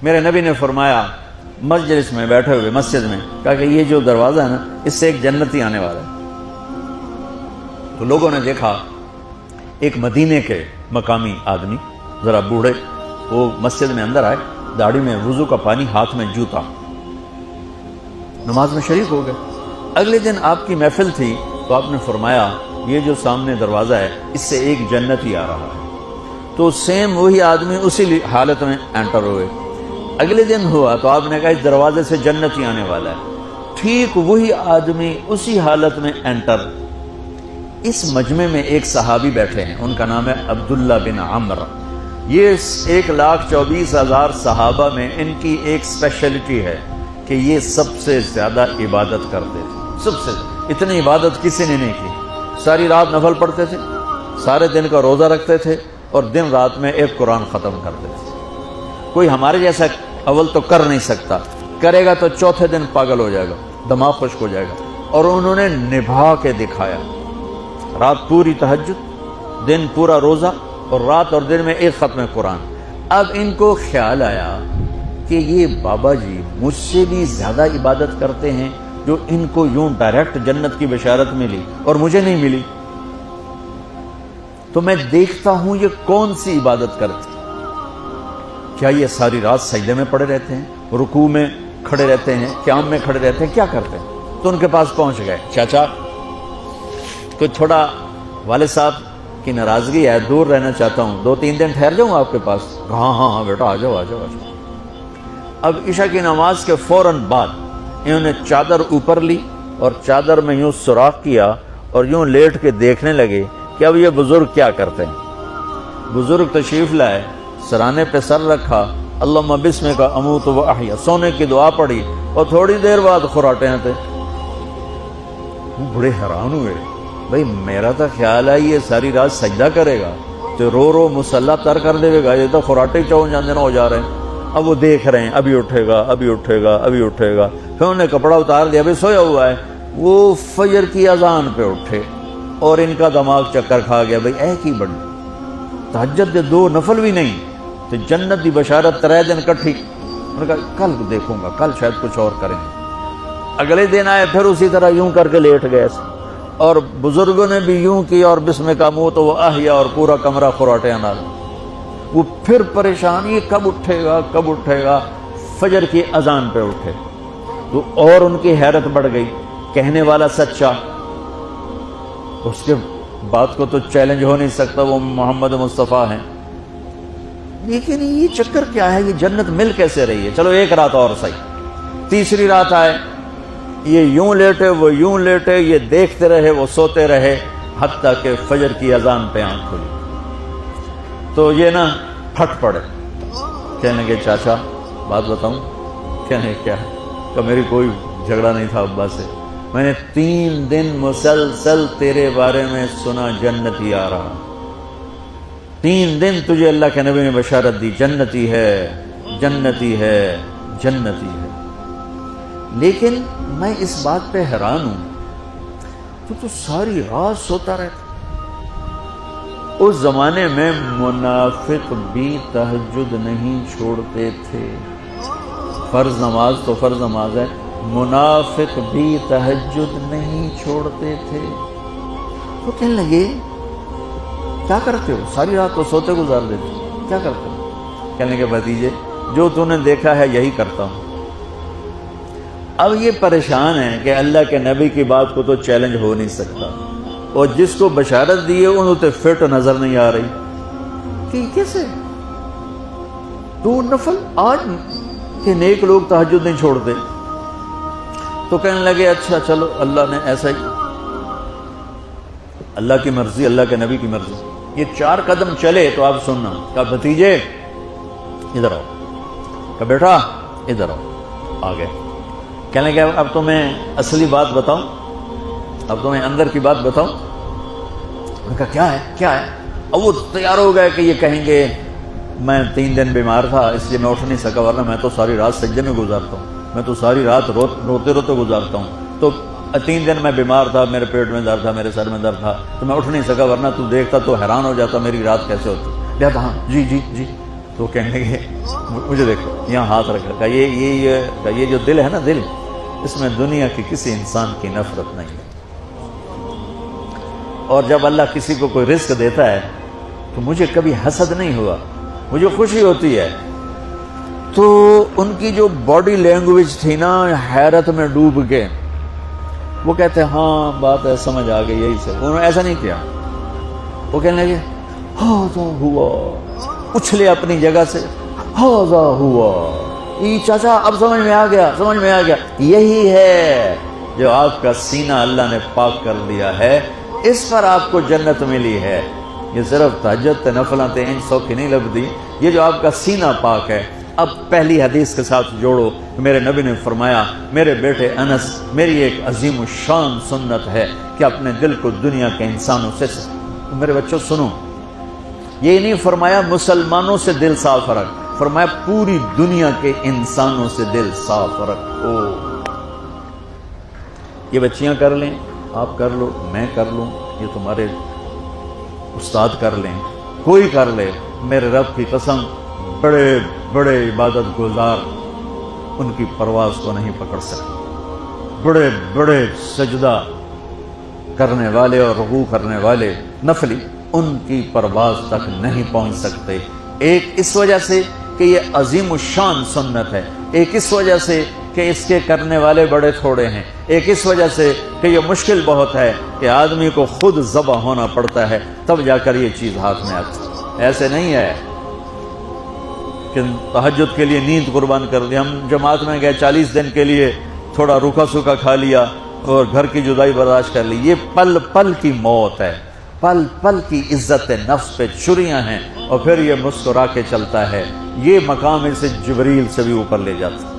میرے نبی نے فرمایا مجلس میں بیٹھے ہوئے مسجد میں، کہا کہ یہ جو دروازہ ہے نا اس سے ایک جنتی آنے والا ہے۔ تو لوگوں نے دیکھا ایک مدینے کے مقامی آدمی ذرا بوڑھے، وہ مسجد میں اندر آئے، داڑھی میں وضو کا پانی، ہاتھ میں جوتا، نماز میں شریک ہو گئے۔ اگلے دن آپ کی محفل تھی تو آپ نے فرمایا یہ جو سامنے دروازہ ہے اس سے ایک جنتی آ رہا ہے۔ تو سیم وہی آدمی اسی حالت میں انٹر ہوئے۔ اگلے دن ہوا تو آپ نے کہا اس دروازے سے جنتی آنے والا ہے، ٹھیک وہی آدمی اسی حالت میں انٹر۔ اس مجمع میں ایک صحابی بیٹھے ہیں، ان کا نام ہے عبداللہ بن عمرو۔ یہ 1,24,000 صحابہ میں ان کی ایک اسپیشلٹی ہے کہ یہ سب سے زیادہ عبادت کرتے تھے، سب سے اتنی عبادت کسی نے نہیں کی۔ ساری رات نفل پڑھتے تھے، سارے دن کا روزہ رکھتے تھے، اور دن رات میں ایک قرآن ختم کرتے تھے۔ کوئی ہمارے جیسا اول تو کر نہیں سکتا، کرے گا تو چوتھے دن پاگل ہو جائے گا، دماغ خشک ہو جائے گا، اور انہوں نے نبھا کے دکھایا۔ رات پوری تہجد، دن پورا روزہ، اور رات اور دن میں ایک ختم قرآن۔ اب ان کو خیال آیا کہ یہ بابا جی مجھ سے بھی زیادہ عبادت کرتے ہیں، جو ان کو یوں ڈائریکٹ جنت کی بشارت ملی اور مجھے نہیں ملی، تو میں دیکھتا ہوں یہ کون سی عبادت کرتے ہیں۔ کیا یہ ساری رات سجدے میں پڑے رہتے ہیں، رکوع میں کھڑے رہتے ہیں، قیام میں کھڑے رہتے ہیں، کیا کرتے ہیں؟ تو ان کے پاس پہنچ گئے، چاچا کوئی تھوڑا والد صاحب کی ناراضگی ہے، دور رہنا چاہتا ہوں، 2-3 دن ٹھہر جاؤں آپ کے پاس؟ ہاں ہاں ہاں بیٹا، آ جاؤ آ جاؤ آ جاؤ۔ اب عشاء کی نماز کے فوراً بعد انہوں نے چادر اوپر لی اور چادر میں یوں سوراخ کیا اور یوں لیٹ کے دیکھنے لگے کہ اب یہ بزرگ کیا کرتے ہیں۔ بزرگ تشریف لائے، سرانے پہ سر رکھا، اللہم بسمک اموت و احیا، سونے کی دعا پڑھی، اور تھوڑی دیر بعد خراٹے تھے۔ بڑے حیران ہوئے، بھئی میرا تو خیال ہے یہ ساری رات سجدہ کرے گا تو رو رو مسلح تر کر دے گا، یہ تو خراٹے چون جاندے نہ ہو جا رہے ہیں۔ اب وہ دیکھ رہے ہیں ابھی اٹھے گا ابھی اٹھے گا ابھی اٹھے گا، پھر انہوں نے کپڑا اتار دیا، ابھی سویا ہوا ہے۔ وہ فجر کی اذان پہ اٹھے اور ان کا دماغ چکر کھا گیا، بھئی اے کی بڑی تہجد دے 2 نفل بھی نہیں تو جنت دی بشارت 3 دن کٹھی۔ انہوں نے کہا کل دیکھوں گا، کل شاید کچھ اور کریں گے۔ اگلے دن آئے، پھر اسی طرح یوں کر کے لیٹ گئے، اور بزرگوں نے بھی یوں کیا، اور بسمک اموت و احیا، اور پورا کمرہ خراٹے نال۔ وہ پھر پریشان، یہ کب اٹھے گا کب اٹھے گا؟ فجر کی اذان پہ اٹھے تو اور ان کی حیرت بڑھ گئی، کہنے والا سچا، اس کے بات کو تو چیلنج ہو نہیں سکتا، وہ محمد مصطفیٰ ہیں، لیکن یہ چکر کیا ہے، یہ جنت مل کیسے رہی ہے؟ چلو ایک رات اور صحیح۔ تیسری رات آئے، یہ یوں لیٹے وہ یوں لیٹے، یہ دیکھتے رہے وہ سوتے رہے، حتیٰ کہ فجر کی اذان پہ آنکھ کھلی تو یہ نا پھٹ پڑے، کہنے لگے چاچا بات بتاؤں؟ کہنے کیا ہے؟ کہ میری کوئی جھگڑا نہیں تھا ابا سے، میں نے 3 دن مسلسل تیرے بارے میں سنا جنتی آ رہا، 3 دن تجھے اللہ کے نبی نے بشارت دی جنتی ہے جنتی ہے جنتی ہے، لیکن میں اس بات پہ حیران ہوں تو ساری رات سوتا رہتا۔ اس زمانے میں منافق بھی تہجد نہیں چھوڑتے تھے، فرض نماز تو فرض نماز ہے، منافق بھی تہجد نہیں چھوڑتے تھے۔ تو کہنے لگے کیا کرتے ہو؟ ساری رات تو سوتے گزار دیتے، کیا کرتے ہو؟ کہنے لگے بھتیجے جو تو نے دیکھا ہے یہی کرتا ہوں۔ اب یہ پریشان ہے کہ اللہ کے نبی کی بات کو تو چیلنج ہو نہیں سکتا، اور جس کو بشارت دی ہے انہوں تے فٹ نظر نہیں آ رہی کہ کیسے 2 نفل آج کہ نیک لوگ تہجد نہیں چھوڑتے۔ تو کہنے لگے اچھا چلو اللہ نے ایسا ہی، اللہ کی مرضی اللہ کے نبی کی مرضی۔ یہ 4 قدم چلے تو آپ سننا، کہا بھتیجے ادھر آؤ، کہا بیٹا ادھر آؤ، آ گئے۔ کہنے لگے اب تمہیں اصلی بات بتاؤں، اب تمہیں اندر کی بات بتاؤں؟ میں کہا کیا ہے کیا ہے؟ اب وہ تیار ہو گئے کہ یہ کہیں گے میں 3 دن بیمار تھا اس لیے میں اٹھ نہیں سکا، ورنہ میں تو ساری رات سجدے میں گزارتا ہوں، میں تو ساری رات روتے روتے گزارتا ہوں، تو 3 دن میں بیمار تھا، میرے پیٹ میں درد تھا، میرے سر میں درد تھا، تو میں اٹھ نہیں سکا، ورنہ تو دیکھتا تو حیران ہو جاتا میری رات کیسے ہوتی۔ لہذا ہاں جی جی جی تو وہ کہنے لگے مجھے دیکھو یہاں ہاتھ رکھا، کہا یہ جو دل ہے نا، دل اس میں دنیا کی کسی انسان کی نفرت نہیں ہے، اور جب اللہ کسی کو کوئی رزق دیتا ہے تو مجھے کبھی حسد نہیں ہوا، مجھے خوشی ہوتی ہے۔ تو ان کی جو باڈی لینگویج تھی نا، حیرت میں ڈوب کے وہ کہتے ہیں ہاں بات ہے، سمجھ آ گئی، یہی سے۔ انہوں نے ایسا نہیں کیا، وہ کہنے لگے ہاذا ہوا، اچھلے اپنی جگہ سے، ہاذا ہوا، یہ چاچا اب سمجھ میں آ گیا، سمجھ میں آ گیا، یہی ہے جو آپ کا سینہ اللہ نے پاک کر دیا ہے، اس پر آپ کو جنت ملی ہے۔ یہ صرف تہجد نفلات ان سوکھی نہیں لبدی، یہ جو آپ کا سینہ پاک ہے۔ اب پہلی حدیث کے ساتھ جوڑو، میرے نبی نے فرمایا، میرے بیٹے انس، میری ایک عظیم الشان سنت ہے کہ اپنے دل کو دنیا کے انسانوں سے، میرے بچوں سنو، یہ نہیں فرمایا مسلمانوں سے دل صاف رکھ، فرمایا پوری دنیا کے انسانوں سے دل صاف رکھو۔ یہ بچیاں کر لیں، آپ کر لو، میں کر لوں، یہ تمہارے استاد کر لیں، کوئی کر لے، میرے رب کی قسم بڑے بڑے عبادت گزار ان کی پرواز کو نہیں پکڑ سکتے، بڑے بڑے سجدہ کرنے والے اور رکوع کرنے والے نفلی ان کی پرواز تک نہیں پہنچ سکتے۔ ایک اس وجہ سے کہ یہ عظیم الشان سنت ہے، ایک اس وجہ سے کہ اس کے کرنے والے بڑے تھوڑے ہیں، ایک اس وجہ سے کہ یہ مشکل بہت ہے کہ آدمی کو خود ذبح ہونا پڑتا ہے تب جا کر یہ چیز ہاتھ میں آتی ہے۔ ایسے نہیں ہے کہ تہجد کے لیے نیند قربان کر دی، ہم جماعت میں گئے 40 دن کے لیے، تھوڑا روکھا سوکھا کھا لیا اور گھر کی جدائی برداشت کر لی۔ یہ پل پل کی موت ہے، پل پل کی عزت نفس پہ چھریاں ہیں، اور پھر یہ مسکرا کے چلتا ہے۔ یہ مقام اسے جبریل سے بھی اوپر لے جاتا ہے۔